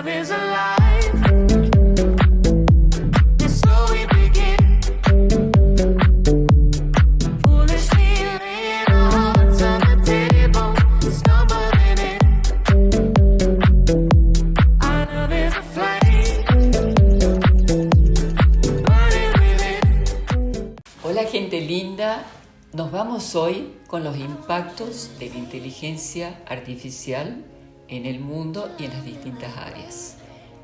love is alive. And so we begin. Foolishly laying our hearts on the table, stumbling in. Our love is a flame, burning within. Hola gente linda, nos vamos hoy con los impactos de la inteligencia artificial en el mundo y en las distintas áreas.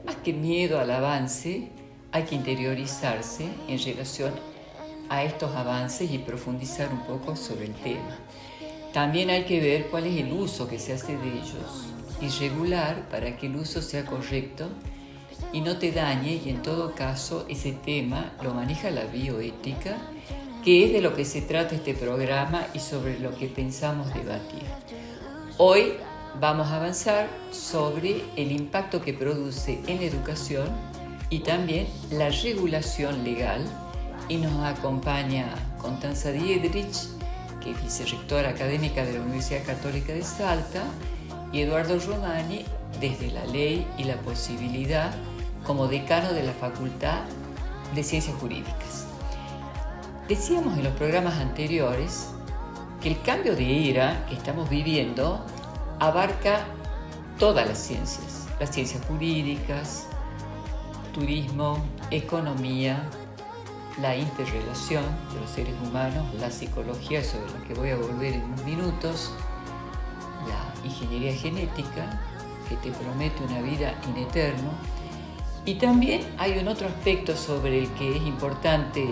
Más que miedo al avance, hay que interiorizarse en relación a estos avances y profundizar un poco sobre el tema. También hay que ver cuál es el uso que se hace de ellos y regular para que el uso sea correcto y no te dañe, y en todo caso ese tema lo maneja la bioética, que es de lo que se trata este programa y sobre lo que pensamos debatir. Hoy vamos a avanzar sobre el impacto que produce en la educación y también la regulación legal, y nos acompaña Constanza Dietrich, que es vicerrectora académica de la Universidad Católica de Salta, y Eduardo Romani, desde la ley y la posibilidad, como decano de la Facultad de Ciencias Jurídicas. Decíamos en los programas anteriores que el cambio de era que estamos viviendo abarca todas las ciencias jurídicas, turismo, economía, la interrelación de los seres humanos, la psicología, sobre lo que voy a volver en unos minutos, la ingeniería genética, que te promete una vida in eterno, y también hay un otro aspecto sobre el que es importante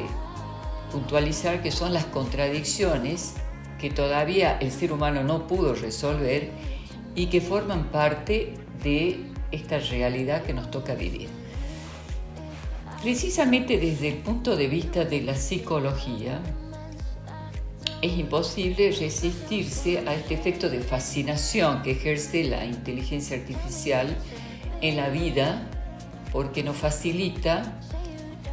puntualizar, que son las contradicciones que todavía el ser humano no pudo resolver y que forman parte de esta realidad que nos toca vivir. Precisamente desde el punto de vista de la psicología, es imposible resistirse a este efecto de fascinación que ejerce la inteligencia artificial en la vida, porque nos facilita,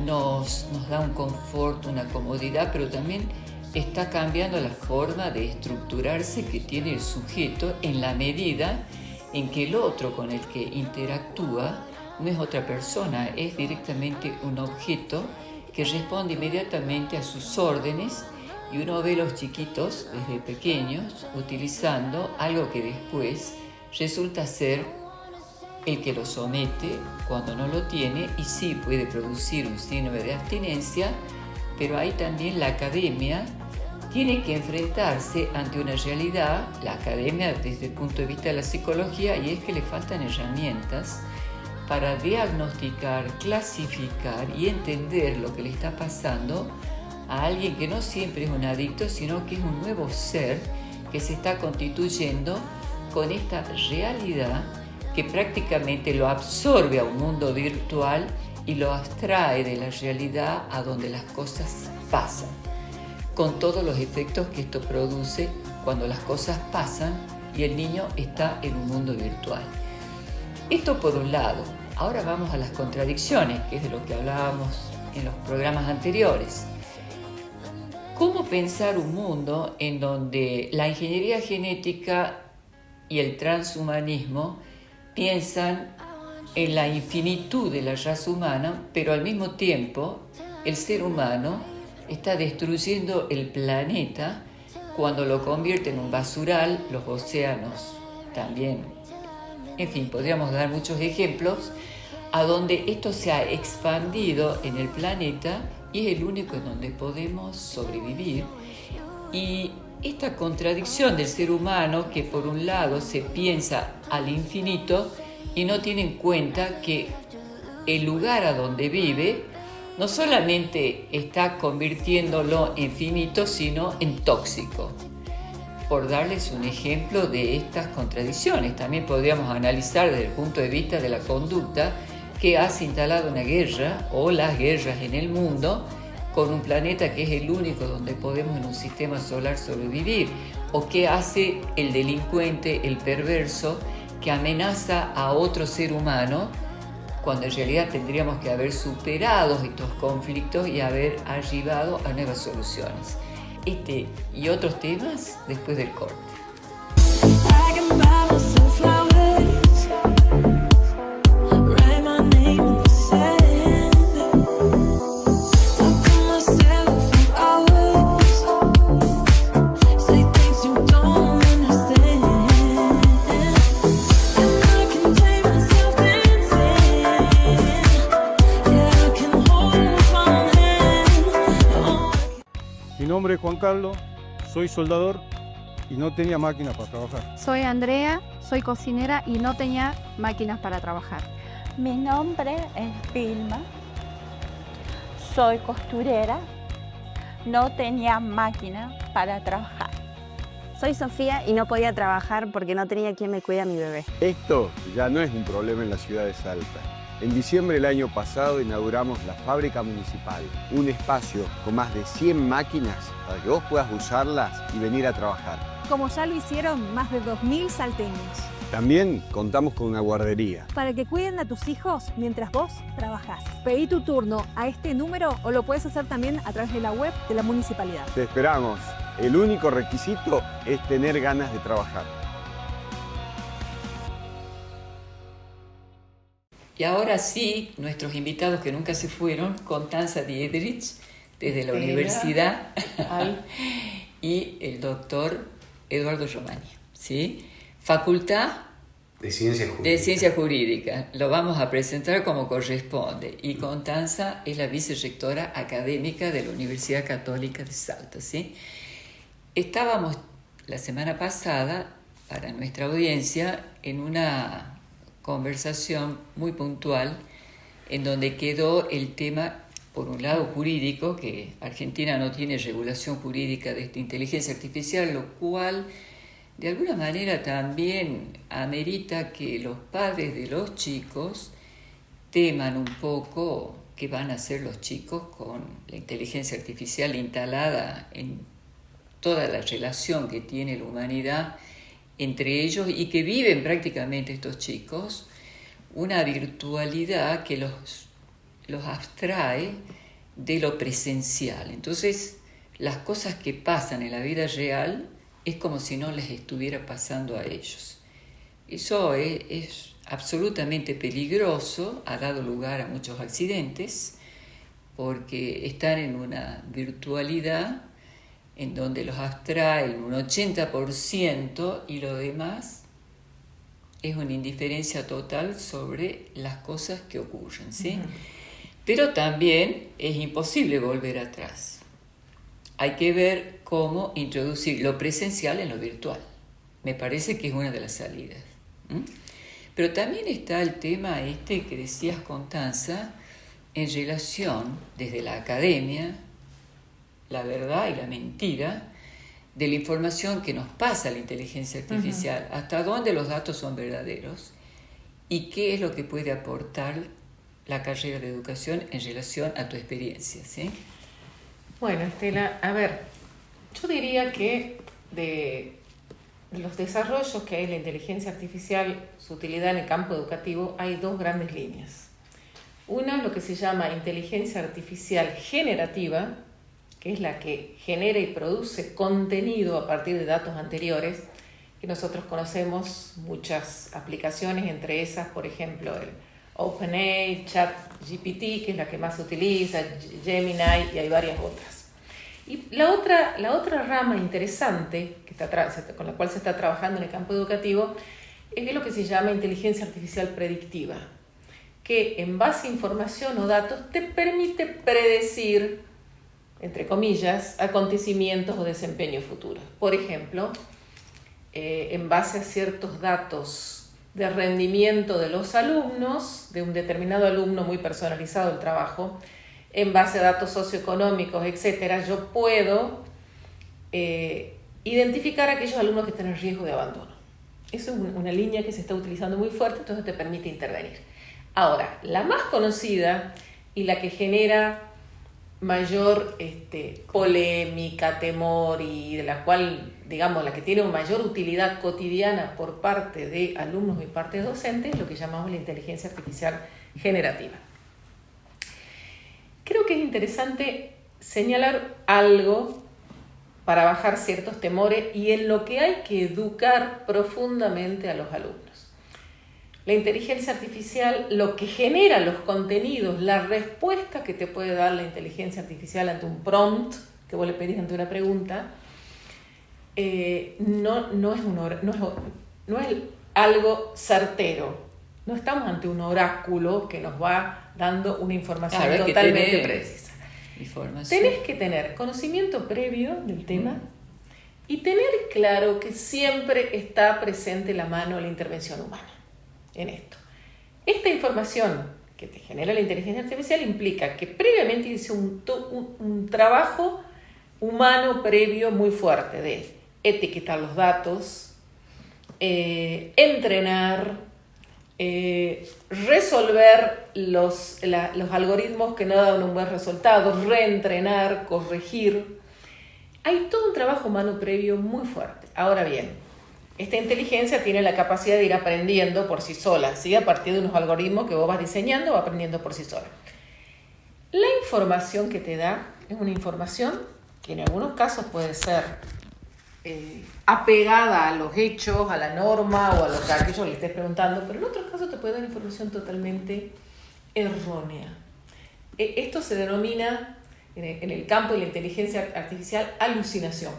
nos da un confort, una comodidad, pero también está cambiando la forma de estructurarse que tiene el sujeto, en la medida en que el otro con el que interactúa no es otra persona, es directamente un objeto que responde inmediatamente a sus órdenes, y uno ve a los chiquitos desde pequeños utilizando algo que después resulta ser el que lo somete cuando no lo tiene, y sí puede producir un síndrome de abstinencia, pero ahí también la academia tiene que enfrentarse ante una realidad, la academia desde el punto de vista de la psicología, y es que le faltan herramientas para diagnosticar, clasificar y entender lo que le está pasando a alguien que no siempre es un adicto, sino que es un nuevo ser que se está constituyendo con esta realidad que prácticamente lo absorbe a un mundo virtual y lo abstrae de la realidad a donde las cosas pasan, con todos los efectos que esto produce cuando las cosas pasan y el niño está en un mundo virtual. Esto por un lado. Ahora vamos a las contradicciones, que es de lo que hablábamos en los programas anteriores. ¿Cómo pensar un mundo en donde la ingeniería genética y el transhumanismo piensan en la infinitud de la raza humana, pero al mismo tiempo el ser humano está destruyendo el planeta cuando lo convierte en un basural, los océanos también? En fin, podríamos dar muchos ejemplos a donde esto se ha expandido en el planeta y es el único en donde podemos sobrevivir. Y esta contradicción del ser humano, que por un lado se piensa al infinito y no tiene en cuenta que el lugar a donde vive no solamente está convirtiéndolo en finito, sino en tóxico. Por darles un ejemplo de estas contradicciones, también podríamos analizar desde el punto de vista de la conducta que hace instalada una guerra o las guerras en el mundo con un planeta que es el único donde podemos en un sistema solar sobrevivir, o qué hace el delincuente, el perverso, que amenaza a otro ser humano, cuando en realidad tendríamos que haber superado estos conflictos y haber arribado a nuevas soluciones. Este y otros temas después del corte. nombre es Juan Carlos, soy soldador y no tenía máquina para trabajar. Soy Andrea, soy cocinera y no tenía máquinas para trabajar. Mi nombre es Vilma, soy costurera, no tenía máquina para trabajar. Soy Sofía y no podía trabajar porque no tenía quien me cuide a mi bebé. Esto ya no es un problema en la ciudad de Salta. En diciembre del año pasado inauguramos la Fábrica Municipal, un espacio con más de 100 máquinas para que vos puedas usarlas y venir a trabajar. Como ya lo hicieron más de 2.000 salteños. También contamos con una guardería. Para que cuiden a tus hijos mientras vos trabajás. Pedí tu turno a este número o lo puedes hacer también a través de la web de la municipalidad. Te esperamos. El único requisito es tener ganas de trabajar. Y ahora sí, nuestros invitados que nunca se fueron, Constanza Dietrich, desde la universidad, y el doctor Eduardo Romani, ¿sí? Facultad de Ciencias Jurídicas. De Ciencias Jurídicas. Lo vamos a presentar como corresponde. Y Constanza es la vicerrectora académica de la Universidad Católica de Salta, ¿sí? Estábamos la semana pasada, para nuestra audiencia, en una conversación muy puntual en donde quedó el tema, por un lado jurídico, que Argentina no tiene regulación jurídica de esta inteligencia artificial, lo cual de alguna manera también amerita que los padres de los chicos teman un poco qué van a hacer los chicos con la inteligencia artificial instalada en toda la relación que tiene la humanidad entre ellos y que viven prácticamente estos chicos una virtualidad que los abstrae de lo presencial. Entonces, las cosas que pasan en la vida real es como si no les estuviera pasando a ellos. Eso es absolutamente peligroso, ha dado lugar a muchos accidentes, porque están en una virtualidad en donde los abstraen un 80% y lo demás es una indiferencia total sobre las cosas que ocurren, ¿sí? Pero también es imposible volver atrás. Hay que ver cómo introducir lo presencial en lo virtual. Me parece que es una de las salidas. Pero también está el tema que decías, Constanza, en relación desde la academia, la verdad y la mentira, de la información que nos pasa la inteligencia artificial, hasta dónde los datos son verdaderos y qué es lo que puede aportar la carrera de educación en relación a tu experiencia, ¿sí? Bueno, Estela, a ver, yo diría que de los desarrollos que hay en la inteligencia artificial, su utilidad en el campo educativo, hay dos grandes líneas. Una, lo que se llama inteligencia artificial generativa, que es la que genera y produce contenido a partir de datos anteriores, que nosotros conocemos muchas aplicaciones, entre esas, por ejemplo, el OpenAI, ChatGPT, que es la que más se utiliza, Gemini, y hay varias otras. Y la otra rama interesante con la cual se está trabajando en el campo educativo es lo que se llama inteligencia artificial predictiva, que en base a información o datos te permite predecir, entre comillas, acontecimientos o desempeños futuros. Por ejemplo, en base a ciertos datos de rendimiento de los alumnos, de un determinado alumno muy personalizado el trabajo, en base a datos socioeconómicos, etcétera, yo puedo identificar a aquellos alumnos que están en riesgo de abandono. Eso es una línea que se está utilizando muy fuerte, entonces te permite intervenir. Ahora, la más conocida y la que genera mayor polémica, temor, y de la cual, digamos, la que tiene una mayor utilidad cotidiana por parte de alumnos y parte de docentes, es lo que llamamos la inteligencia artificial generativa. Creo que es interesante señalar algo para bajar ciertos temores y en lo que hay que educar profundamente a los alumnos. La inteligencia artificial, lo que genera los contenidos, la respuesta que te puede dar la inteligencia artificial ante un prompt que vos le pedís ante una pregunta, no es algo certero. No estamos ante un oráculo que nos va dando una información totalmente precisa. Información. Tenés que tener conocimiento previo del tema y tener claro que siempre está presente la mano de la intervención humana en esto. Esta información que te genera la inteligencia artificial implica que previamente hice un trabajo humano previo muy fuerte de etiquetar los datos, entrenar, resolver los algoritmos que no dan un buen resultado, reentrenar, corregir. Hay todo un trabajo humano previo muy fuerte. Ahora bien, esta inteligencia tiene la capacidad de ir aprendiendo por sí sola, ¿sí? A partir de unos algoritmos que vos vas diseñando, va aprendiendo por sí sola. La información que te da es una información que en algunos casos puede ser apegada a los hechos, a la norma o a lo que aquello le estés preguntando, pero en otros casos te puede dar información totalmente errónea. Esto se denomina en el campo de la inteligencia artificial alucinación.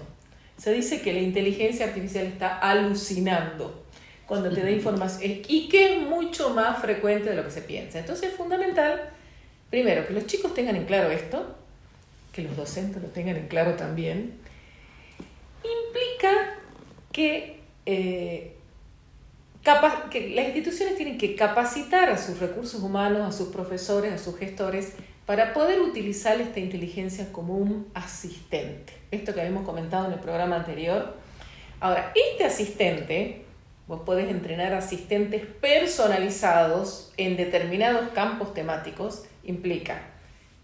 Se dice que la inteligencia artificial está alucinando cuando te da información y que es mucho más frecuente de lo que se piensa. Entonces es fundamental, primero, que los chicos tengan en claro esto, que los docentes lo tengan en claro también. Implica que las instituciones tienen que capacitar a sus recursos humanos, a sus profesores, a sus gestores, para poder utilizar esta inteligencia como un asistente. Esto que habíamos comentado en el programa anterior. Ahora, este asistente, vos podés entrenar asistentes personalizados en determinados campos temáticos, implica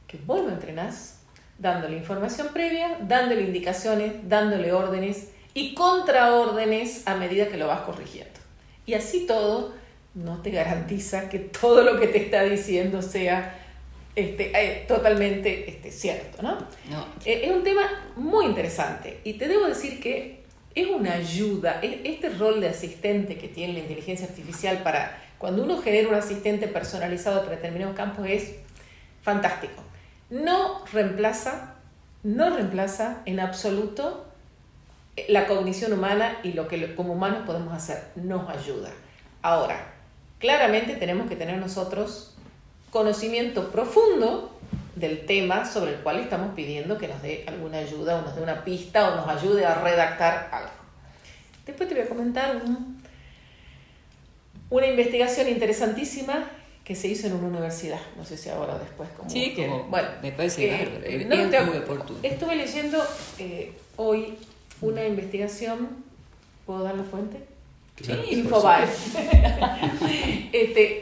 que vos lo entrenás dándole información previa, dándole indicaciones, dándole órdenes y contraórdenes a medida que lo vas corrigiendo. Y así todo no te garantiza que todo lo que te está diciendo sea totalmente cierto, ¿no? No. Es un tema muy interesante y te debo decir que es una ayuda, este rol de asistente que tiene la inteligencia artificial para cuando uno genera un asistente personalizado para determinados campos es fantástico. No reemplaza en absoluto la cognición humana y lo que como humanos podemos hacer, nos ayuda. Ahora, claramente tenemos que tener nosotros conocimiento profundo del tema sobre el cual estamos pidiendo que nos dé alguna ayuda o nos dé una pista o nos ayude a redactar algo. Después te voy a comentar una investigación interesantísima que se hizo en una universidad. No sé si ahora o después. Sí, como, bueno, me parece bárbaro. Es muy oportuno. Estuve leyendo hoy una investigación. ¿Puedo dar la fuente? Sí, Infobae.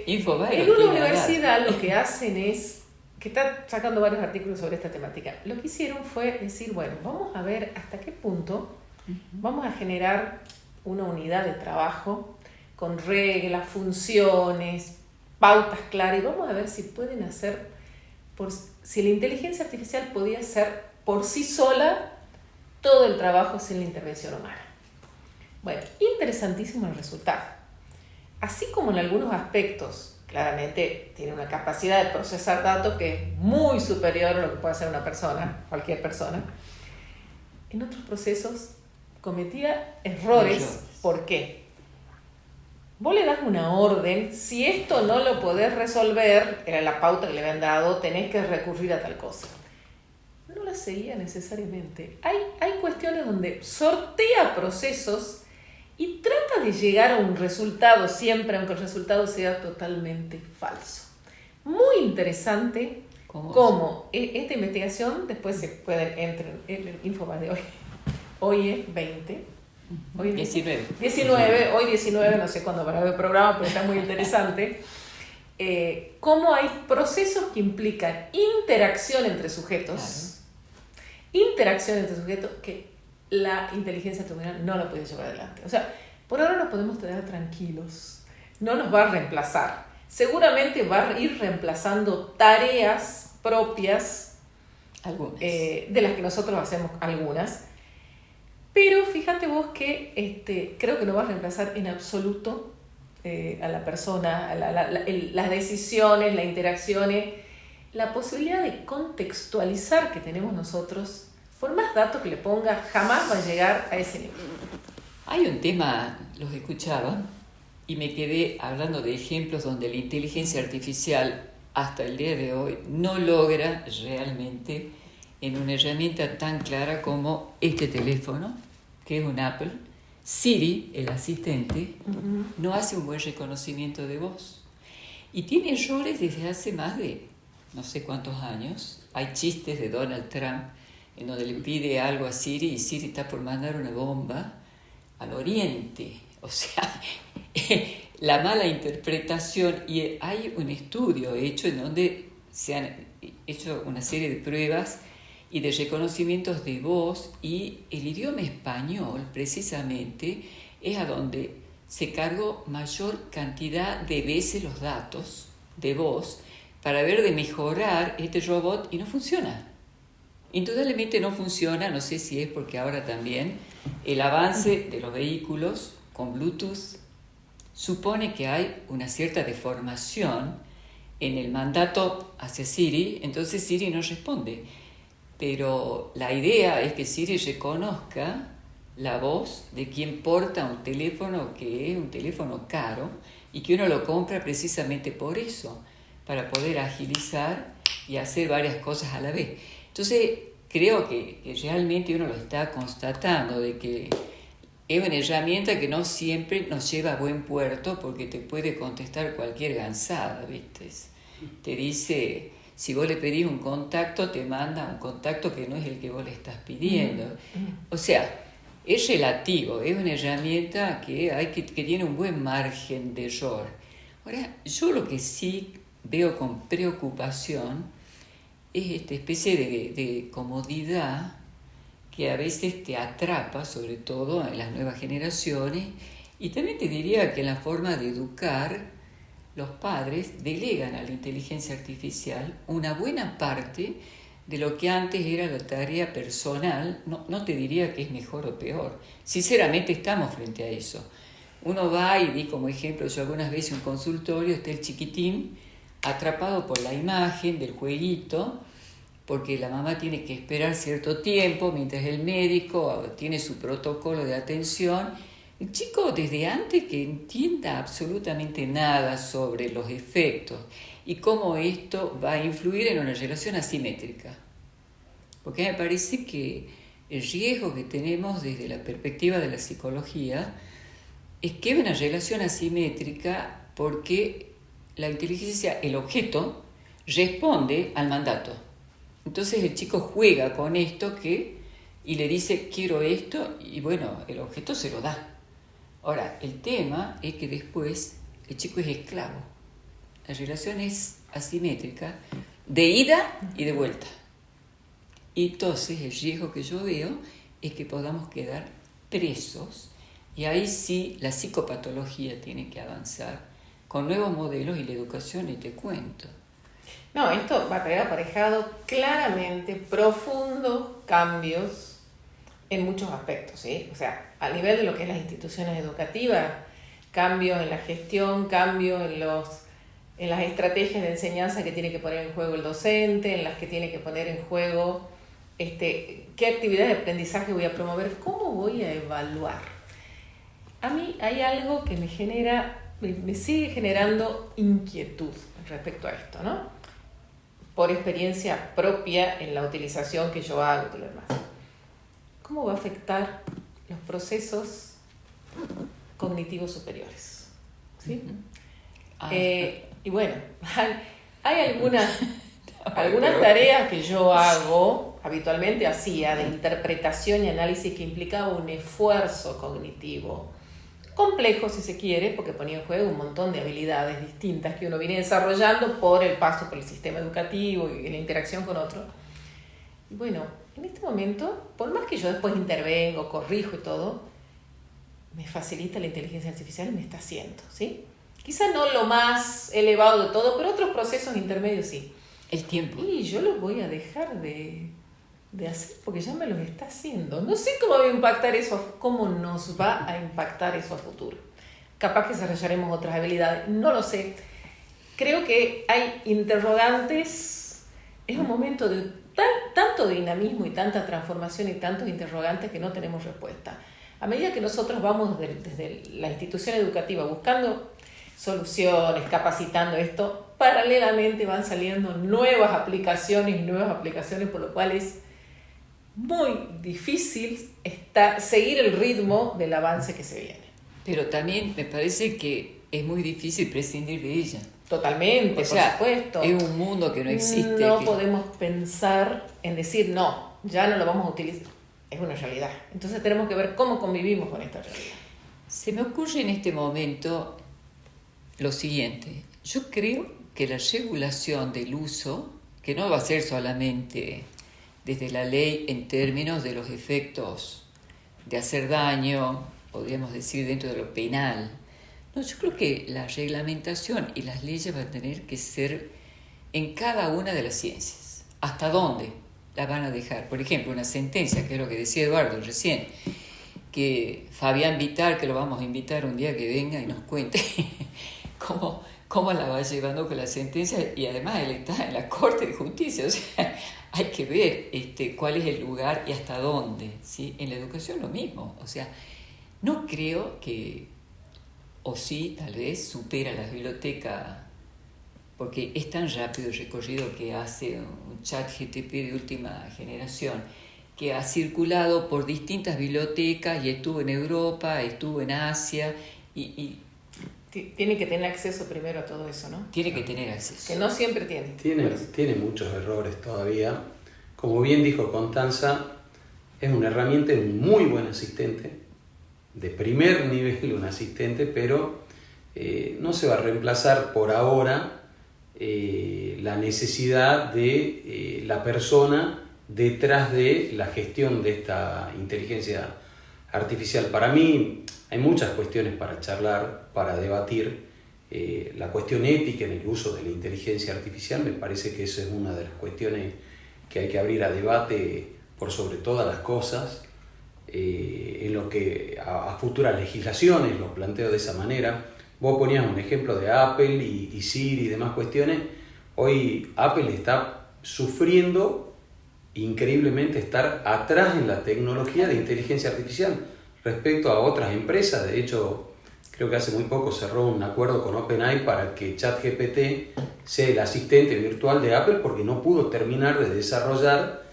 Infobae. En una universidad lo que hacen es, que están sacando varios artículos sobre esta temática, lo que hicieron fue decir, bueno, vamos a ver hasta qué punto vamos a generar una unidad de trabajo con reglas, funciones, pautas claras, y vamos a ver si pueden hacer, si la inteligencia artificial podía hacer por sí sola todo el trabajo sin la intervención humana. Bueno, interesantísimo el resultado. Así como en algunos aspectos, claramente tiene una capacidad de procesar datos que es muy superior a lo que puede hacer una persona, cualquier persona, en otros procesos cometía errores. ¿Por qué? Vos le das una orden, si esto no lo podés resolver, era la pauta que le habían dado, tenés que recurrir a tal cosa. No la seguía necesariamente. Hay cuestiones donde sortea procesos y trata de llegar a un resultado siempre, aunque el resultado sea totalmente falso. Muy interesante cómo esta investigación, después se puede entrar en el Infobae de hoy. Hoy es 20. Hoy 19, hoy 19, no sé cuándo para ver el programa, pero está muy interesante. Cómo hay procesos que implican interacción entre sujetos, que la inteligencia artificial no la puede llevar adelante. O sea, por ahora nos podemos quedar tranquilos, no nos va a reemplazar. Seguramente va a ir reemplazando tareas propias, de las que nosotros hacemos algunas. Pero fíjate vos que creo que no va a reemplazar en absoluto a la persona, las decisiones, las interacciones, la posibilidad de contextualizar que tenemos nosotros, por más datos que le ponga, jamás va a llegar a ese nivel. Hay un tema, los escuchaba, y me quedé hablando de ejemplos donde la inteligencia artificial hasta el día de hoy no logra realmente en una herramienta tan clara como este teléfono, que es un Apple. Siri, el asistente, no hace un buen reconocimiento de voz. Y tiene errores desde hace más de no sé cuántos años. Hay chistes de Donald Trump en donde le pide algo a Siri y Siri está por mandar una bomba al oriente. O sea, la mala interpretación. Y hay un estudio hecho en donde se han hecho una serie de pruebas y de reconocimientos de voz, y el idioma español precisamente es a donde se cargó mayor cantidad de veces los datos de voz para ver de mejorar este robot, y no funciona. Indudablemente no funciona, no sé si es porque ahora también el avance de los vehículos con Bluetooth supone que hay una cierta deformación en el mandato hacia Siri, entonces Siri no responde. Pero la idea es que Siri reconozca la voz de quien porta un teléfono que es un teléfono caro y que uno lo compra precisamente por eso, para poder agilizar y hacer varias cosas a la vez. Entonces, creo que realmente uno lo está constatando, de que es una herramienta que no siempre nos lleva a buen puerto, porque te puede contestar cualquier gansada, ¿viste? Te dice, si vos le pedís un contacto, te manda un contacto que no es el que vos le estás pidiendo. O sea, es relativo, es una herramienta que tiene un buen margen de error. Ahora, yo lo que sí veo con preocupación es esta especie de comodidad que a veces te atrapa, sobre todo en las nuevas generaciones, y también te diría que en la forma de educar, los padres delegan a la inteligencia artificial una buena parte de lo que antes era la tarea personal. No te diría que es mejor o peor. Sinceramente estamos frente a eso. Uno va y vi como ejemplo, yo algunas veces un consultorio, está el chiquitín atrapado por la imagen del jueguito, porque la mamá tiene que esperar cierto tiempo mientras el médico tiene su protocolo de atención. El chico, desde antes que entienda absolutamente nada sobre los efectos y cómo esto va a influir en una relación asimétrica. Porque me parece que el riesgo que tenemos desde la perspectiva de la psicología es que es una relación asimétrica, porque la inteligencia, el objeto, responde al mandato. Entonces el chico juega con esto y le dice, quiero esto, y bueno, el objeto se lo da. Ahora, el tema es que después el chico es esclavo. La relación es asimétrica, de ida y de vuelta. Y entonces el riesgo que yo veo es que podamos quedar presos, y ahí sí la psicopatología tiene que avanzar con nuevos modelos, y la educación, y te cuento. No, esto va a traer aparejado claramente profundos cambios en muchos aspectos, ¿sí? O sea, a nivel de lo que es las instituciones educativas, cambios en la gestión, cambios en las estrategias de enseñanza que tiene que poner en juego el docente, en las que tiene que poner en juego qué actividades de aprendizaje voy a promover, cómo voy a evaluar. A mí hay algo que me sigue generando inquietud respecto a esto, ¿no? Por experiencia propia en la utilización que yo hago y lo demás. ¿Cómo va a afectar los procesos cognitivos superiores? ¿Sí? Y bueno, hay algunas tareas que yo hago, habitualmente hacía, de interpretación y análisis, que implicaba un esfuerzo cognitivo complejo, si se quiere, porque ponía en juego un montón de habilidades distintas que uno viene desarrollando por el paso por el sistema educativo y la interacción con otros. Y bueno, en este momento, por más que yo después intervengo, corrijo y todo, me facilita la inteligencia artificial y me está haciendo, ¿sí? Quizá no lo más elevado de todo, pero otros procesos intermedios sí. El tiempo. Y yo los voy a dejar de hacer porque ya me los está haciendo. No sé cómo va a impactar eso, cómo nos va a impactar eso a futuro. Capaz que desarrollaremos otras habilidades, no lo sé. Creo que hay interrogantes, es un momento de tanto dinamismo y tanta transformación y tantos interrogantes que no tenemos respuesta. A medida que nosotros vamos desde la institución educativa buscando soluciones, capacitando esto, paralelamente van saliendo nuevas aplicaciones, por lo cual es muy difícil seguir el ritmo del avance que se viene. Pero también me parece que es muy difícil prescindir de ella. Totalmente, O sea, por supuesto. es un mundo que no existe. No que- podemos pensar en decir, no, ya no lo vamos a utilizar. Es una realidad. Entonces tenemos que ver cómo convivimos con esta realidad. Se me ocurre en este momento lo siguiente. Yo creo que la regulación del uso, que no va a ser solamente desde la ley en términos de los efectos de hacer daño, podríamos decir dentro de lo penal. No, yo creo que la reglamentación y las leyes van a tener que ser en cada una de las ciencias. ¿Hasta dónde la van a dejar? Por ejemplo, una sentencia, que es lo que decía Eduardo recién, que Fabián Vitar, que lo vamos a invitar un día que venga y nos cuente cómo la va llevando con la sentencia, y además él está en la Corte de Justicia, o sea, hay que ver cuál es el lugar y hasta dónde, ¿sí? En la educación lo mismo, o sea, no creo que, o sí, tal vez supera las bibliotecas, porque es tan rápido el recorrido que hace un ChatGPT de última generación, que ha circulado por distintas bibliotecas y estuvo en Europa, estuvo en Asia y Tiene que tener acceso primero a todo eso, ¿no? tiene que tener acceso. Que no siempre tiene. Tiene muchos errores todavía. Como bien dijo Constanza, es una herramienta, es un muy buen asistente, de primer nivel un asistente, pero no se va a reemplazar por ahora la necesidad de la persona detrás de la gestión de esta inteligencia artificial. Para mí hay muchas cuestiones para charlar, para debatir. La cuestión ética en el uso de la inteligencia artificial, me parece que esa es una de las cuestiones que hay que abrir a debate por sobre todas las cosas. En lo que a futuras legislaciones lo planteo de esa manera. Vos ponías un ejemplo de Apple y Siri y demás cuestiones. Hoy Apple está sufriendo increíblemente estar atrás en la tecnología de inteligencia artificial respecto a otras empresas. De hecho, creo que hace muy poco cerró un acuerdo con OpenAI para que ChatGPT sea el asistente virtual de Apple, porque no pudo terminar de desarrollar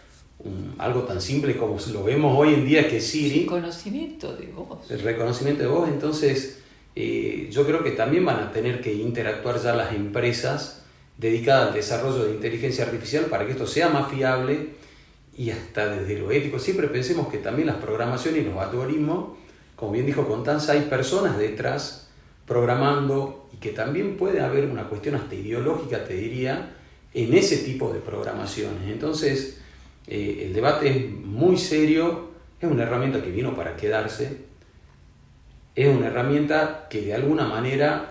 algo tan simple como lo vemos hoy en día, que es Siri. El conocimiento de voz. El reconocimiento de voz. Entonces, yo creo que también van a tener que interactuar ya las empresas dedicadas al desarrollo de inteligencia artificial para que esto sea más fiable y hasta desde lo ético. Siempre pensemos que también las programaciones y los algoritmos, como bien dijo Constanza, hay personas detrás programando, y que también puede haber una cuestión hasta ideológica, te diría, en ese tipo de programaciones. Entonces, el debate es muy serio, es una herramienta que vino para quedarse, es una herramienta que de alguna manera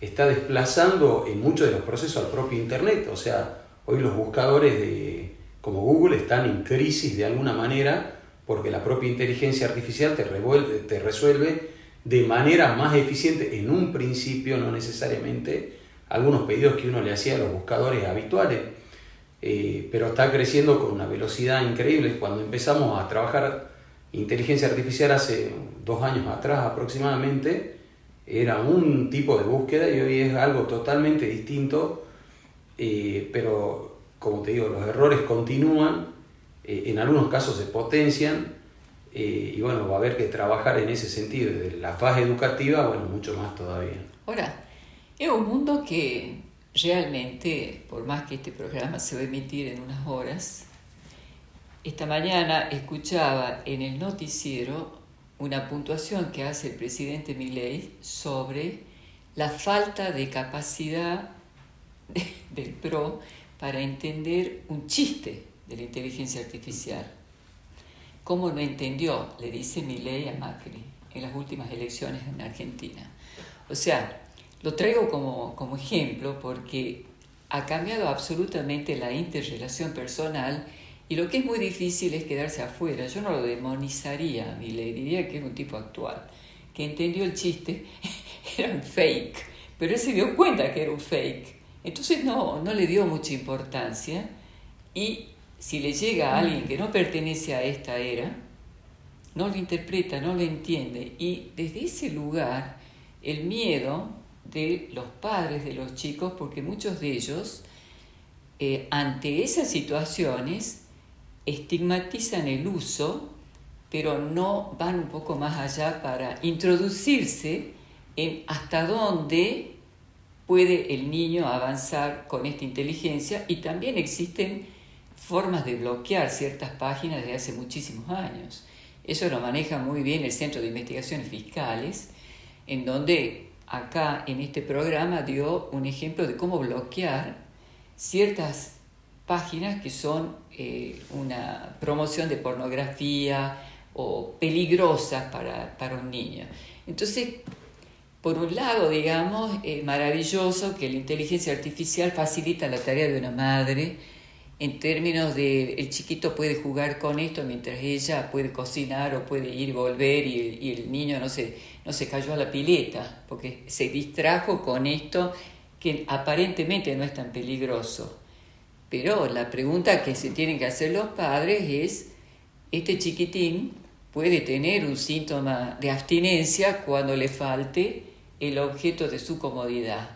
está desplazando en muchos de los procesos al propio Internet. O sea, hoy los buscadores como Google están en crisis de alguna manera, porque la propia inteligencia artificial te resuelve de manera más eficiente en un principio, no necesariamente, algunos pedidos que uno le hacía a los buscadores habituales. Pero está creciendo con una velocidad increíble. Cuando empezamos a trabajar inteligencia artificial hace 2 años atrás aproximadamente, era un tipo de búsqueda y hoy es algo totalmente distinto, pero como te digo, los errores continúan, en algunos casos se potencian, y bueno, va a haber que trabajar en ese sentido. Desde la fase educativa, bueno, mucho más todavía. Ahora, es un mundo que realmente, por más que este programa se va a emitir en unas horas, esta mañana escuchaba en el noticiero una puntuación que hace el presidente Milei sobre la falta de capacidad del PRO para entender un chiste de la inteligencia artificial. ¿Cómo no entendió? Le dice Milei a Macri en las últimas elecciones en Argentina. O sea, lo traigo como ejemplo porque ha cambiado absolutamente la interrelación personal, y lo que es muy difícil es quedarse afuera. Yo no lo demonizaría a Milei, diría que es un tipo actual, que entendió el chiste, era un fake, pero él se dio cuenta que era un fake. Entonces no le dio mucha importancia, y si le llega a alguien que no pertenece a esta era, no lo interpreta, no lo entiende, y desde ese lugar el miedo de los padres de los chicos, porque muchos de ellos, ante esas situaciones, estigmatizan el uso, pero no van un poco más allá para introducirse en hasta dónde puede el niño avanzar con esta inteligencia, y también existen formas de bloquear ciertas páginas desde hace muchísimos años. Eso lo maneja muy bien el Centro de Investigaciones Fiscales, en donde acá en este programa dio un ejemplo de cómo bloquear ciertas páginas que son una promoción de pornografía o peligrosas para un niño. Entonces, por un lado, digamos, es maravilloso que la inteligencia artificial facilita la tarea de una madre en términos de el chiquito puede jugar con esto mientras ella puede cocinar o puede ir y volver, y el niño no se cayó a la pileta porque se distrajo con esto que aparentemente no es tan peligroso. Pero la pregunta que se tienen que hacer los padres es, este chiquitín puede tener un síntoma de abstinencia cuando le falte el objeto de su comodidad,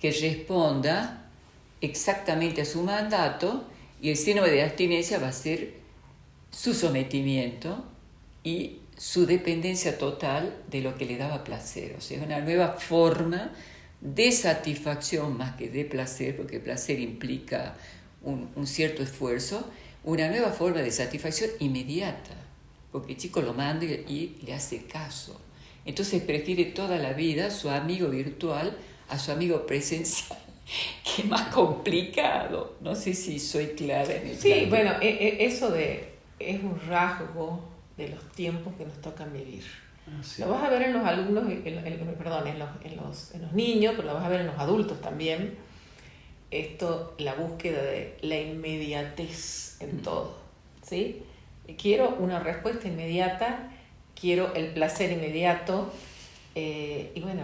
que responda exactamente a su mandato, y el síndrome de abstinencia va a ser su sometimiento y su dependencia total de lo que le daba placer. O sea, es una nueva forma de satisfacción más que de placer, porque placer implica un cierto esfuerzo, una nueva forma de satisfacción inmediata, porque el chico lo manda y le hace caso. Entonces prefiere toda la vida su amigo virtual a su amigo presencial, que es más complicado. No sé si soy clara en eso. Sí, bueno, eso es un rasgo de los tiempos que nos tocan vivir. Sí. Lo vas a ver en los alumnos, en los niños, pero lo vas a ver en los adultos también. La búsqueda de la inmediatez en todo, ¿sí? Quiero una respuesta inmediata, quiero el placer inmediato, y bueno,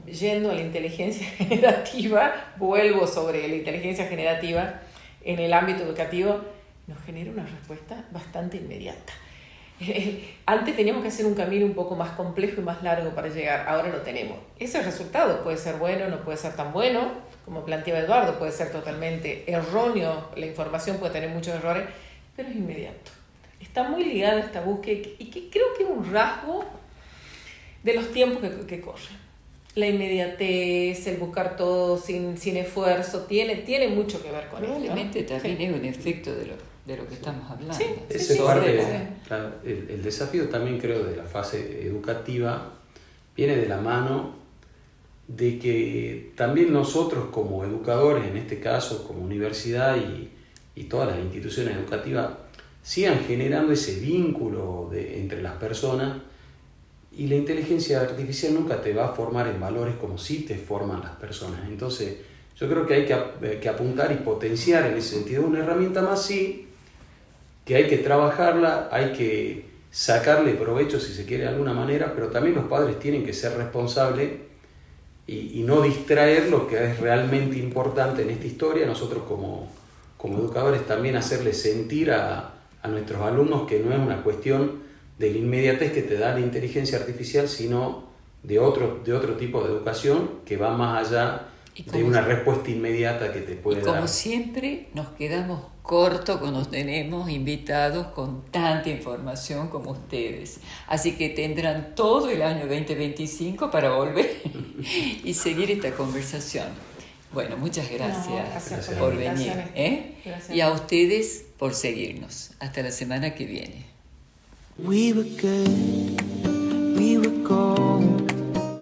yendo a la inteligencia generativa, vuelvo sobre la inteligencia generativa en el ámbito educativo, nos genera una respuesta bastante inmediata. Antes teníamos que hacer un camino un poco más complejo y más largo para llegar, ahora lo tenemos. Ese resultado puede ser bueno, no puede ser tan bueno, como planteaba Eduardo, puede ser totalmente erróneo, la información puede tener muchos errores, pero es inmediato. Está muy ligada a esta búsqueda y que creo que es un rasgo de los tiempos que corren. La inmediatez, el buscar todo sin esfuerzo, tiene mucho que ver con esto. Probablemente también es un efecto de lo que estamos hablando. Sí, Ese parte, claro, el desafío también creo de la fase educativa viene de la mano de que también nosotros como educadores, en este caso como universidad y todas las instituciones educativas, sigan generando ese vínculo entre las personas, y la inteligencia artificial nunca te va a formar en valores como sí te forman las personas. Entonces yo creo que hay que apuntar y potenciar en ese sentido una herramienta más, sí, que hay que trabajarla, hay que sacarle provecho si se quiere de alguna manera, pero también los padres tienen que ser responsables y no distraer lo que es realmente importante en esta historia. Nosotros como educadores también hacerle sentir a nuestros alumnos que no es una cuestión de la inmediatez que te da la inteligencia artificial, sino de otro tipo de educación que va más allá de una respuesta inmediata que te puede dar. Como siempre, nos quedamos cortos cuando tenemos invitados con tanta información como ustedes. Así que tendrán todo el año 2025 para volver y seguir esta conversación. Bueno, muchas gracias por venir. Gracias. Y a ustedes por seguirnos. Hasta la semana que viene. We were good, we were gold.